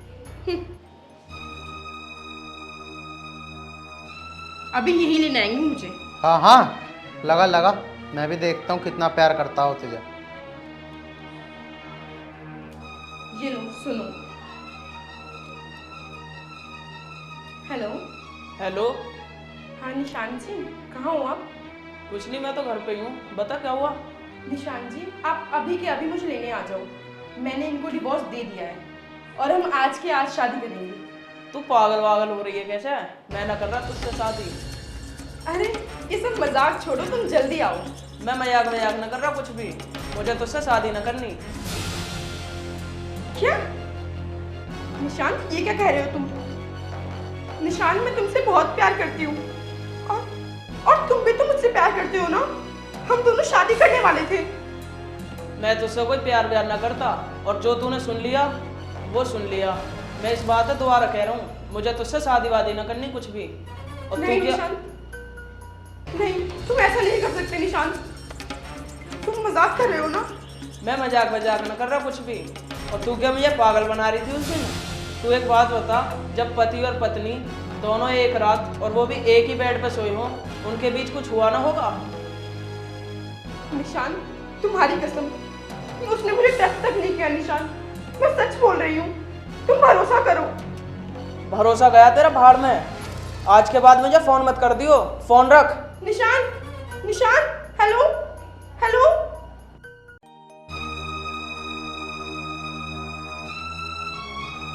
A: अभी यही लेने आएंगे मुझे।
B: हाँ हाँ, लगा लगा, मैं भी देखता हूँ कितना प्यार करता हो तुझे।
A: ये लो सुनो। हेलो।
D: हेलो।
A: हाँ निशान जी, कहाँ हो आप?
D: कुछ नहीं, मैं तो घर पे ही हूँ, बता क्या हुआ?
A: निशान जी, आप अभी के अभी मुझे लेने आ जाओ, मैंने इनको डिवोर्स दे दिया है और हम आज के आज शादी करेंगे।
D: तू पागल वागल हो रही है कैसे? मैं ना कर रहा तुझसे शादी।
A: अरे ये सब मजाक छोड़ो, तुम जल्दी आओ।
D: मैं मजाक मजाक ना कर रहा कुछ भी, मुझे तुझसे शादी ना करनी।
A: क्या? निशान, ये क्या कह रहे हो तुम? निशान, मैं तुमसे बहुत प्यार करती हूँ और तुम भी तो मुझसे प्यार करते हो ना? हम दोनों शादी करने वाले थे।
D: मैं तुझसे कोई प्यार व्यार ना करता, और जो तूने सुन लिया वो सुन लिया। मैं इस बात है दोबारा कह रहा हूँ, मुझे तुझसे शादी वादी ना करनी कुछ भी। और
A: नहीं
D: तू क्या?
A: निशान, नहीं, तुम ऐसा नहीं कर सकते निशान, तुम मजाक कर रहे हो ना?
D: मैं मजाक मजाक ना कर रहा कुछ भी। और तू क्या मुझे पागल बना रही थी उस दिन? तू एक बात बता, जब पति और पत्नी दोनों एक रात और वो भी एक ही बेड पे सोए हों, उनके बीच कुछ हुआ ना होगा?
A: निशान, तुम्हारी कसम, उसने मुझे टच तक नहीं किया निशान, मैं सच बोल रही हूँ, तुम भरोसा करो।
D: भरोसा गया तेरा भाड़ में। आज के बाद मुझे फोन मत कर दियो, फोन रख।
A: निशान, निशान, हेलो, हेलो।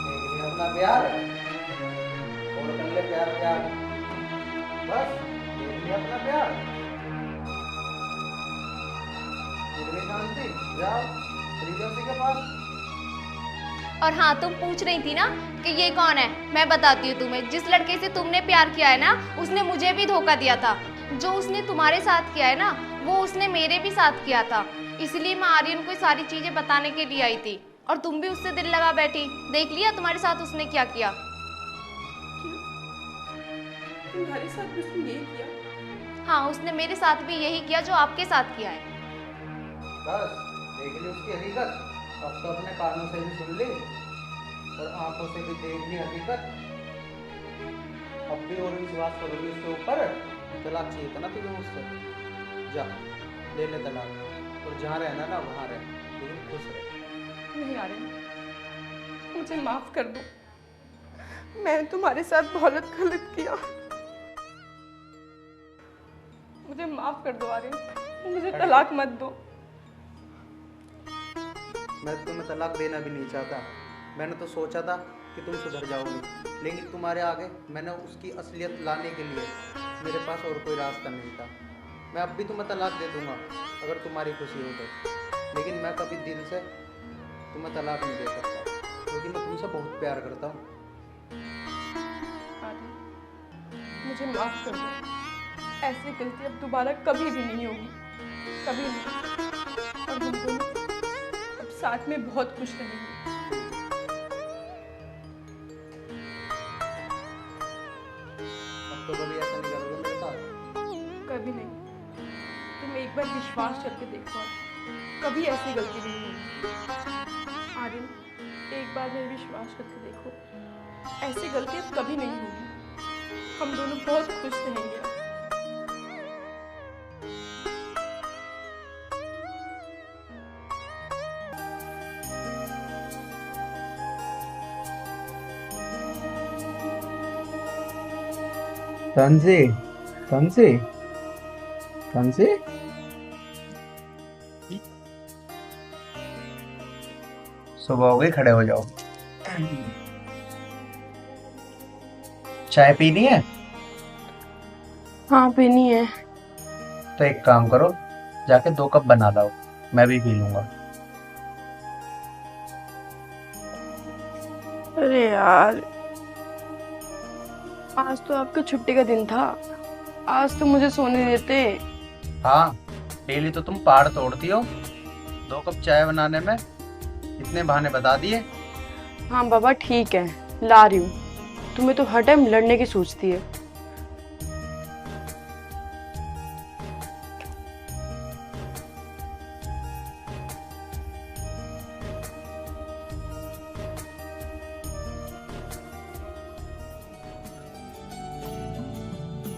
B: देख लिया अपना प्यार और कर ले प्यार प्यार, बस देख लिया अपना प्यार। इतनी शांति, जाओ श्रीदेवी के पास।
E: और हाँ, तुम पूछ रही थी ना कि ये कौन है, मैं बताती हूँ तुम्हें। जिस लड़के से तुमने प्यार किया है ना, उसने मुझे भी धोखा दिया था। जो उसने तुम्हारे साथ किया है ना, वो उसने मेरे भी साथ किया था। इसलिए मैं आर्यन को ये सारी चीजें बताने के लिए आई थी। और तुम भी उससे दिल लगा बैठी। देख लिया तुम्हारे साथ उसने क्या किया।
A: तुम्हारे साथ भी उसने यही किया?
E: हाँ, उसने मेरे साथ भी यही किया जो आपके साथ किया है।
B: बस देख ली उसकी हकीकत। अब तो अपने कानों से भी सुन ली और आंखों से भी देख ली हकीकत। अब भी और विश्वास करोगी उसके ऊपर? तलाक चाहिए था ना तुझे मुझसे? जा ले ले तलाक, और जहाँ रहना ना वहाँ रह, लेकिन खुश रह।
A: नहीं आर्यन, मुझे माफ कर दो। मैंने तुम्हारे साथ बहुत गलत किया। मुझे माफ कर दो आर्यन, मुझे तलाक मत दो।
B: मैं तुम्हें तलाक देना भी नहीं चाहता। मैंने तो सोचा था कि तुम सुधर जाओगी, लेकिन तुम्हारे आगे मैंने उसकी असलियत लाने के लिए मेरे पास और कोई रास्ता नहीं था। मैं अब भी तुम्हें तलाक दे दूंगा अगर तुम्हारी खुशी हो तो, लेकिन मैं कभी दिल से तुम्हें तलाक नहीं दे सकता, क्योंकि मैं तुमसे बहुत प्यार करता हूँ।
A: आर्यन, मुझे माफ कर दो। ऐसी गलती अब दोबारा कभी भी नहीं होगी, कभी नहीं। और हम दोनों अब साथ में बहुत खुश रहेंगे।
B: अब तो कभी ऐसा नहीं करोगे मेरे साथ?
A: कभी नहीं। तुम एक बार विश्वास करके देखो, कभी ऐसी गलती नहीं होगी। आर्यन, एक बार मेरे विश्वास करके देखो, ऐसी गलती अब कभी नहीं होगी। हम दोनों बहुत खुश रहेंगे।
B: तंसी, तंसी, तंसी, सुबह हो गई, खड़े हो जाओ। चाय पीनी है?
A: हाँ, पीनी है।
B: तो एक काम करो, जाके 2 कप बना लाओ, मैं भी पी लूंगा।
A: अरे यार, आज तो आपका छुट्टी का दिन था। आज तो मुझे सोने देते।
B: हाँ, डेली तो तुम पहाड़ तोड़ती हो। 2 कप चाय बनाने में इतने बहाने बता दिए।
A: हाँ बाबा, ठीक है, ला रही हूँ। तुम्हें तो हर टाइम लड़ने की सोचती है।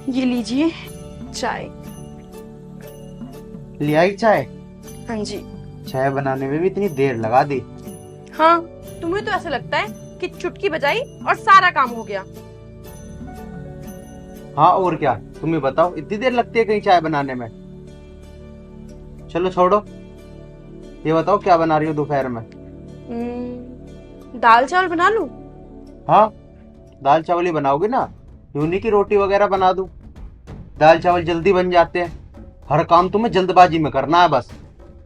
A: ये लीजिए चाय।
B: ले आई चाय?
A: हाँ जी।
B: चाय बनाने में भी इतनी देर लगा दी?
A: हाँ, तुम्हें तो ऐसा लगता है कि चुटकी बजाई और सारा काम हो गया।
B: हाँ और क्या, तुम ही बताओ, इतनी देर लगती है कहीं चाय बनाने में? चलो छोड़ो, ये बताओ क्या बना रही हो दोपहर में?
A: दाल चावल बना लूं?
B: हाँ, दाल चावल ही बनाओगी ना? यूं नहीं की रोटी वगैरह बना दूं? दाल चावल जल्दी बन जाते हैं। हर काम तुम्हें जल्दबाजी में करना है बस।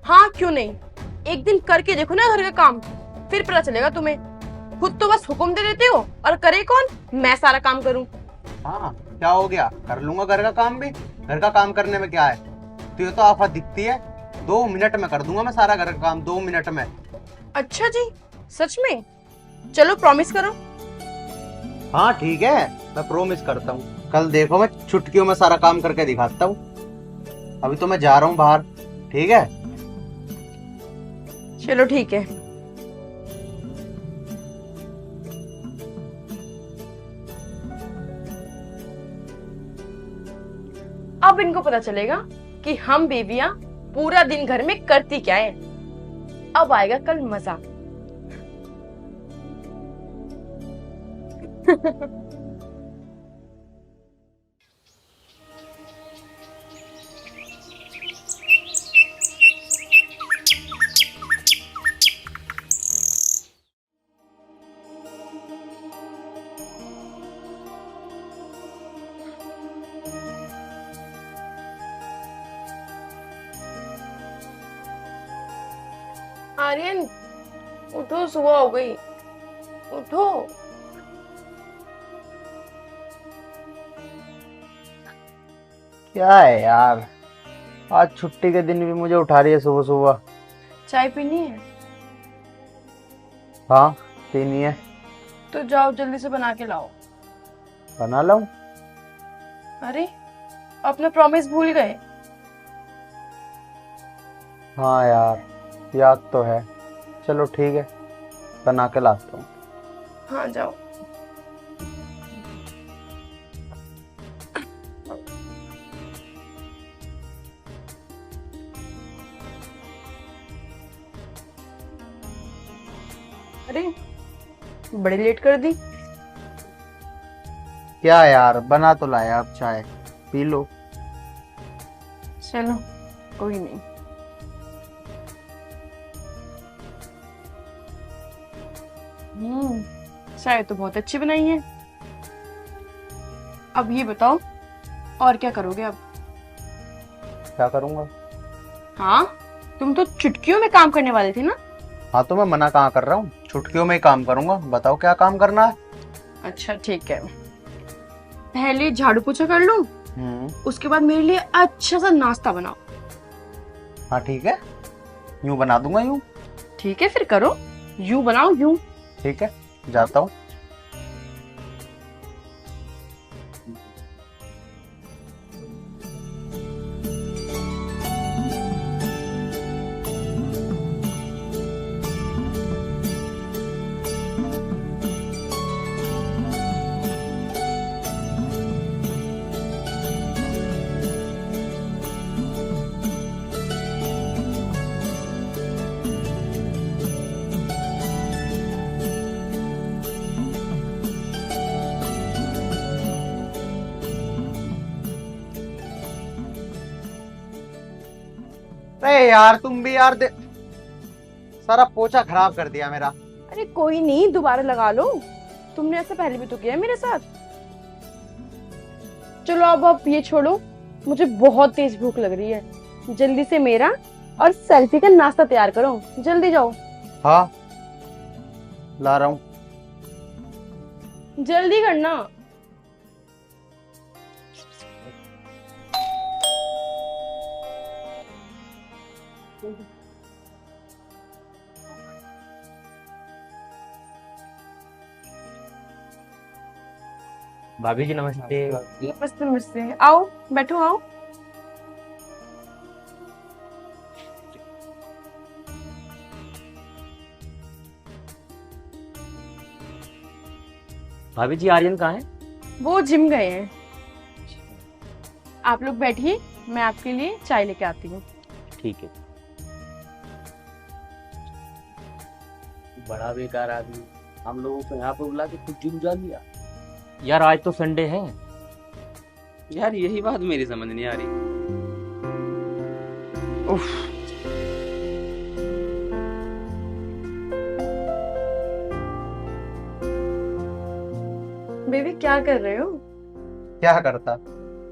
A: हाँ, क्यों नहीं। एक दिन करके देखो ना घर का काम, फिर पता चलेगा तुम्हें। खुद तो बस हुक्म दे देते हो, और करे कौन? मैं सारा काम करूं।
B: हाँ, क्या हो गया, कर लूंगा घर का काम भी। घर का काम करने में क्या है, तुझे तो आफत दिखती है। 2 मिनट में कर दूंगा मैं सारा घर का काम, 2 मिनट में।
A: अच्छा जी, सच में? चलो प्रॉमिस करो।
B: हाँ ठीक है, मैं प्रॉमिस करता हूँ। कल देखो, मैं चुटकियों में सारा काम करके दिखाता हूँ। अभी तो मैं जा रहा हूँ बाहर, ठीक है?
A: चलो ठीक है। अब इनको पता चलेगा कि हम बेबियां पूरा दिन घर में करती क्या है। अब आएगा कल मजा। आर्यन उठो, सुबह हो गई, उठो।
B: क्या है यार, आज छुट्टी के दिन भी मुझे उठा रही है सुबह सुबह।
A: चाय पीनी है
B: हाँ पीनी है।
A: तो जाओ जल्दी से बना के लाओ।
B: बना लाऊं?
A: अरे अपना प्रॉमिस भूल गए।
B: हाँ यार याद तो है। चलो ठीक है, बना के लाता हूँ।
A: हाँ जाओ। अरे बड़ी लेट कर दी।
B: क्या यार, बना तो लाया, अब चाय पी लो।
A: चलो कोई नहीं। चाय तो बहुत अच्छी बनाई है। अब ये बताओ और क्या करोगे अब?
B: क्या करूंगा?
A: हाँ तुम तो चुटकियों में काम करने वाले थे ना।
B: हाँ तो मैं मना कहाँ कर रहा हूँ, छुट्टियों में ही काम करूंगा। बताओ क्या काम करना है।
A: अच्छा ठीक है, पहले झाड़ू पोछा कर लो, उसके बाद मेरे लिए अच्छा सा नाश्ता बनाओ।
B: हाँ ठीक है, यूं बना दूंगा यूं।
A: ठीक है फिर करो, यूं बनाओ यूं।
B: ठीक है जाता हूँ। अरे यार तुम भी यार सारा पोछा खराब कर दिया मेरा।
A: अरे कोई नहीं, दोबारा लगा लो, तुमने ऐसा पहले भी तो किया है मेरे साथ। चलो अब ये छोड़ो, मुझे बहुत तेज भूख लग रही है। जल्दी से मेरा और सेल्फी का नाश्ता तैयार करो, जल्दी जाओ।
B: हाँ ला रहा हूँ।
A: जल्दी करना।
G: भाभी जी नमस्ते।
A: नमस्ते नमस्ते, आओ बैठो आओ।
G: भाभी जी आर्यन कहाँ है?
A: वो जिम गए हैं। आप लोग बैठिए, मैं आपके लिए चाय लेके आती हूँ।
G: ठीक है। बड़ा बेकार आदमी, हम लोगों को यहाँ पे बुला के खुद जिम जा लिया। यार आज तो संडे है।
H: यार यही बात मेरी समझ नहीं आ रही।
A: उफ। बेबी क्या कर रहे हो?
B: क्या करता,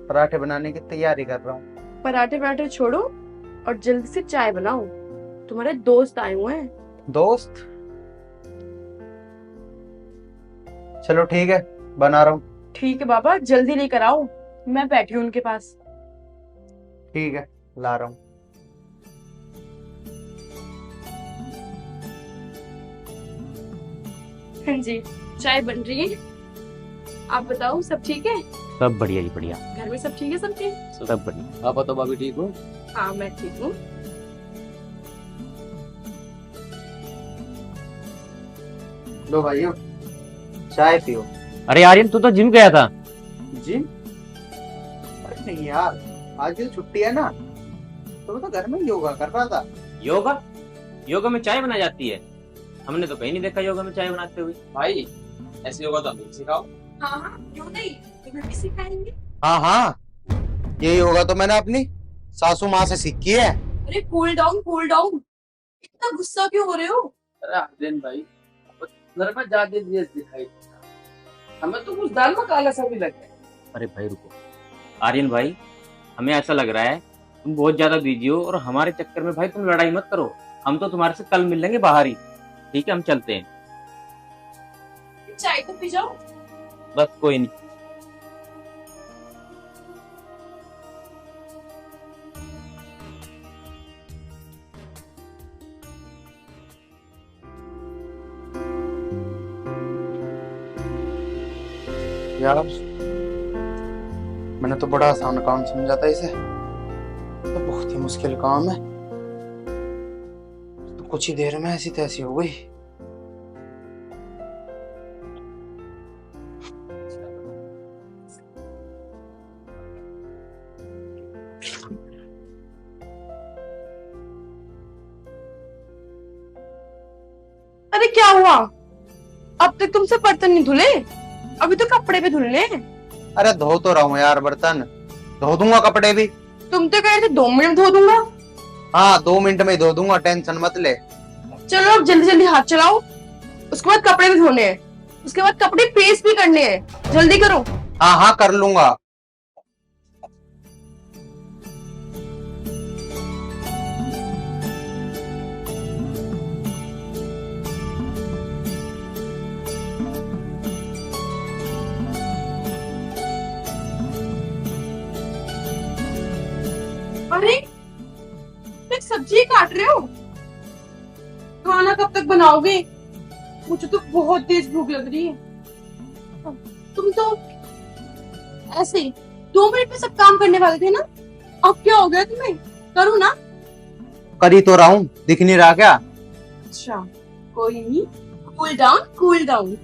B: पराठे बनाने की तैयारी कर रहा हूँ।
A: पराठे पराठे छोड़ो और जल्दी से चाय बनाओ, तुम्हारे दोस्त आए हुए हैं।
B: दोस्त? चलो ठीक है, बना रहा हूँ।
A: ठीक है बाबा, जल्दी लेकर आओ, मैं बैठी हूँ उनके पास।
B: ठीक है ला रहा हूँ।
A: हाँ जी, चाय बन रही है। आप बताओ सब ठीक है?
G: सब बढ़िया जी बढ़िया।
A: घर में सब ठीक है सबके?
G: सब बढ़िया।
H: आप बताओ भाभी ठीक हो?
A: हाँ मैं ठीक हूँ।
B: लो भाइयों चाय पियो।
G: अरे आर्यन तू तो जिम गया था।
B: जिम? अरे नहीं यार, आज की तो छुट्टी है ना, तो मैं तो घर में योगा कर रहा था।
G: योगा? योगा में चाय बनाई जाती है? हमने तो कहीं नहीं देखा योगा में चाय बनाते हुए।
H: भाई ऐसे होगा तो हमें सिखाओ।
A: हाँ हाँ क्यों नहीं, तुम्हें भी सिखाएंगे।
B: हाँ हाँ, ये योगा तो मैंने अपनी सासू माँ से सीखी है।
A: अरे कूल डाउन कूल डाउन, इतना गुस्सा क्यों हो रहे हो?
H: अरे आर्यन भाई घर में ज्यादा देश दिखाई देता, हमें तो कुछ दाल में काला सा भी लग गया।
G: अरे भाई रुको आर्यन भाई, हमें ऐसा लग रहा है तुम बहुत ज्यादा बिजी हो और हमारे चक्कर में भाई तुम लड़ाई मत करो। हम तो तुम्हारे से कल मिल लेंगे बाहर ही। ठीक है, हम चलते हैं।
A: चाय तो पी जाओ।
G: बस कोई नहीं।
B: यार मैंने तो बड़ा आसान काम समझा था इसे, तो बहुत ही मुश्किल काम है। तो कुछ ही देर में ऐसी तैसी हो गई।
A: अरे क्या हुआ? अब तक तुमसे बर्तन नहीं धुले, अभी तो कपड़े भी धुलने हैं।
B: अरे धो तो रहा हूँ यार, बर्तन धो दूंगा, कपड़े भी।
A: तुम तो कह रहे थे 2 मिनट धो दूंगा।
B: हाँ 2 मिनट में ही धो दूंगा, टेंशन मत ले।
A: चलो अब जल्दी जल्दी हाथ चलाओ, उसके बाद कपड़े भी धोने हैं, उसके बाद कपड़े प्रेस भी करने हैं। जल्दी करो।
B: हाँ हाँ कर लूंगा।
A: अरे एक सब्जी काट रहे हो, खाना कब तक बनाओगे? मुझे तो बहुत तेज भूख लग रही है। तुम तो ऐसे 2 मिनट में सब काम करने वाले थे ना, अब क्या हो गया तुम्हें? करो ना।
B: कर ही तो रहा हूँ, दिख नहीं रहा क्या?
A: अच्छा कोई नहीं, कूल डाउन कूल डाउन।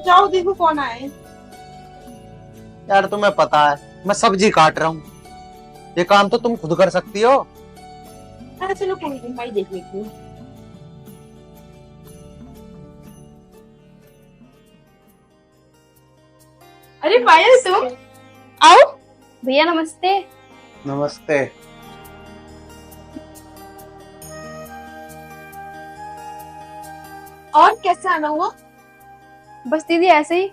A: जाओ देखो कौन आया है।
B: यार तुम्हें पता है मैं सब्जी काट रहा हूँ, ये काम तो तुम खुद कर सकती हो।
A: अरे चलो कोई नहीं, भाई देख लेती हूँ। अरे पायल तुम आओ।
E: भैया नमस्ते।
B: नमस्ते।
A: और कैसे आना हुआ?
E: बस दीदी ऐसे ही।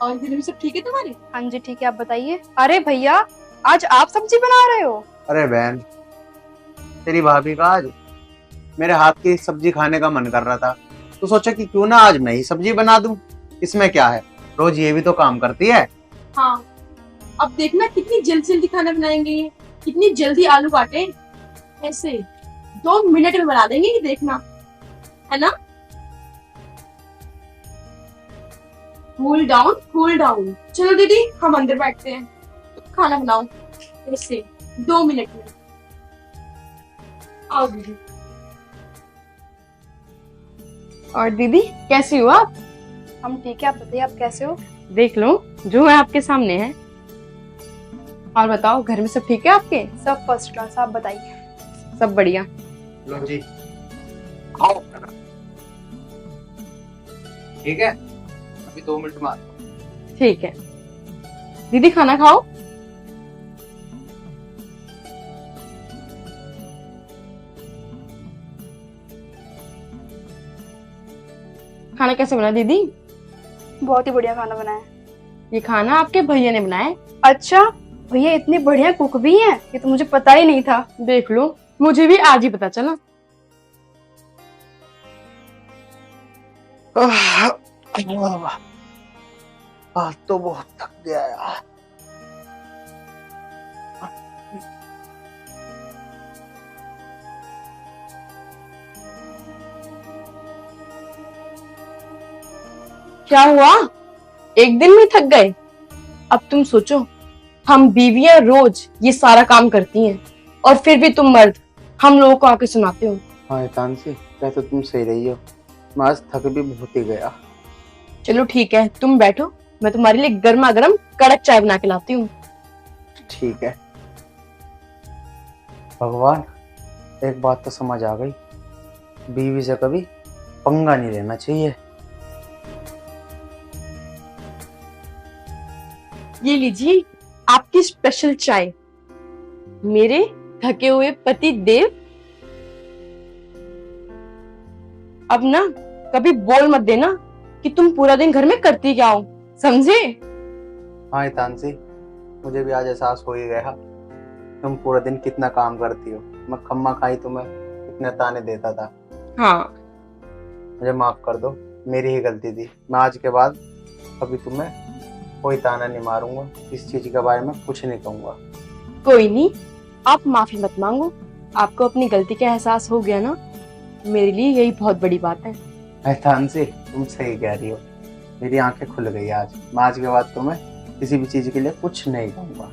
A: और दिन में सब ठीक है तुम्हारे?
E: हाँ जी ठीक है, आप बताइए। अरे भैया आज आप सब्जी बना रहे हो?
B: अरे बहन, तेरी भाभी का आज मेरे हाथ की सब्जी खाने का मन कर रहा था, तो सोचा कि क्यों ना आज मैं ही सब्जी बना दूं। इसमें क्या है, रोज ये भी तो काम करती है।
A: हाँ अब देखना कितनी जल्दी जल्दी खाना बनाएंगे ये, कितनी जल्दी आलू काटे, ऐसे 2 मिनट में बना देंगे ये, देखना है ना। Cool down cool down. चलो दीदी हम अंदर बैठते हैं, खाना बनाओ ऐसे 2 मिनट में। आओ दीदी। और दीदी कैसी हो आप?
E: हम ठीक है, आप बताइए आप कैसे हो?
A: देख लो जो है आपके सामने है। और बताओ घर में सब ठीक है आपके?
E: सब फर्स्ट क्लास, आप बताइए।
A: सब बढ़िया।
B: लो जी खाओ। ठीक है, अभी 2 मिनट में आता हूं।
A: ठीक है दीदी खाना खाओ। खाना कैसे बना दीदी?
E: बहुत ही बढ़िया खाना बनाया।
A: ये खाना आपके भैया ने बनाया है।
E: अच्छा भैया इतने बढ़िया कुक भी हैं, ये तो मुझे पता ही नहीं था।
A: देख लो, मुझे भी आज ही पता चला।
B: आज तो बहुत थक गया यार।
A: क्या हुआ, एक दिन में थक गए? अब तुम सोचो, हम बीवियां रोज ये सारा काम करती हैं और फिर भी तुम मर्द हम लोगों को आके सुनाते हो।
B: हाँ तानसी, कह तो तुम सही रही हो, मैं आज थक भी बहुत ही गया।
A: चलो ठीक है तुम बैठो, मैं तुम्हारे लिए गर्मा गर्म कड़क चाय बना के लाती हूँ।
B: ठीक है। भगवान, एक बात तो समझ आ गई, बीवी से कभी पंगा नहीं लेना चाहिए।
A: ये लीजिए आपकी स्पेशल चाय, मेरे थके हुए पति देव। अब ना कभी बोल मत देना कि तुम पूरा दिन घर में करती क्या हो, समझे?
B: हाँ तानसी, मुझे भी आज एहसास हो ही गया तुम पूरा दिन कितना काम करती हो, मैं खम्मा खाई तुम्हें कितने ताने देता था।
A: हाँ,
B: मुझे माफ कर दो, मेरी ही गलती थी। मैं आज के बाद कभी तुम्हें कोई ताना नहीं मारूंगा, इस चीज के बारे में कुछ नहीं कहूंगा।
I: कोई नहीं, आप माफी मत मांगो, आपको अपनी गलती का एहसास हो गया ना, मेरे लिए यही बहुत बड़ी बात है।
B: एहसान से तुम सही कह रही हो, मेरी आंखें खुल गई आज। मैं आज के बाद तुम्हें किसी भी चीज के लिए कुछ नहीं कहूंगा।